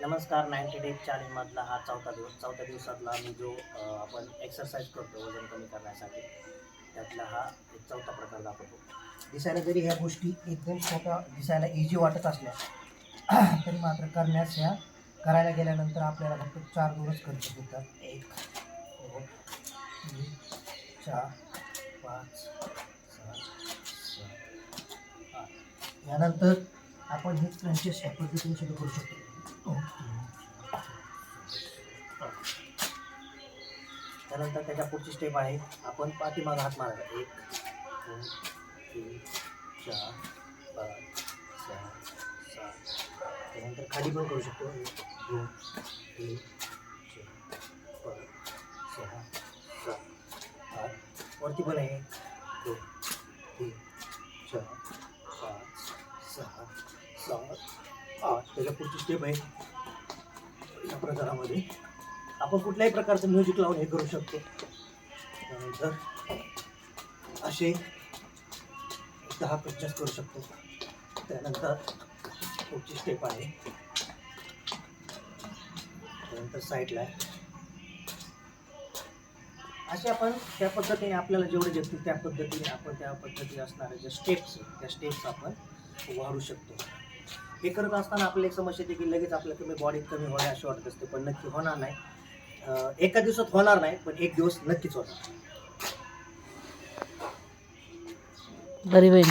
नमस्कार. 90 डेज चॅलेंजमधला हा चौथ्या दिवसातला मी जो आपण एक्सरसाइज करतो वजन कमी करण्यासाठी, त्यातला हा एक चौथा प्रकार दाखवतो. दिसायला जरी ह्या गोष्टी एकदम सोप्या दिसायला इझी वाटत असल्या तरी मात्र करायला गेल्यानंतर आपल्याला फक्त 4 दिवस खर्च होतात. 1 2 3 4 5 6 7 8. यानंतर आपण हे क्रंचेस ह्या पद्धतीने सुरू करू शकतो. त्यानंतर त्याच्या पुढची स्टेप आहे, आपण पाठीमागं हात मारायचा. 1 2 3 4 5 6 7. त्यानंतर खाली पण करू शकतो. 1 2 3 4 5 6 7 8. वरती पण आहे. 1 2 3 4 5 6 7 8. त्याच्या पुढची स्टेप आहे, या प्रकारामध्ये आपण कुठल्याही प्रकारचं म्युझिक लावून हे करू शकतो. त्यानंतर असे 10 क्रंचेस करू शकतो. त्यानंतर पुढची स्टेप आहे, त्यानंतर साईडला आहे. असे आपण त्या पद्धतीने आपल्याला जेवढे जगतील त्या पद्धतीने आपण त्या पद्धतीने असणारे जे स्टेप्स आहेत त्या स्टेप्स आपण वाढू शकतो. हे करत असताना आपल्याला एक समस्या येते की लगेच आपल्याला बॉडी कमी होणे अशी वाटत असते, पण नक्की होणार नाही. एका दिवसात होणार नाही, पण एक दिवस नक्कीच होणार. बरी होईल.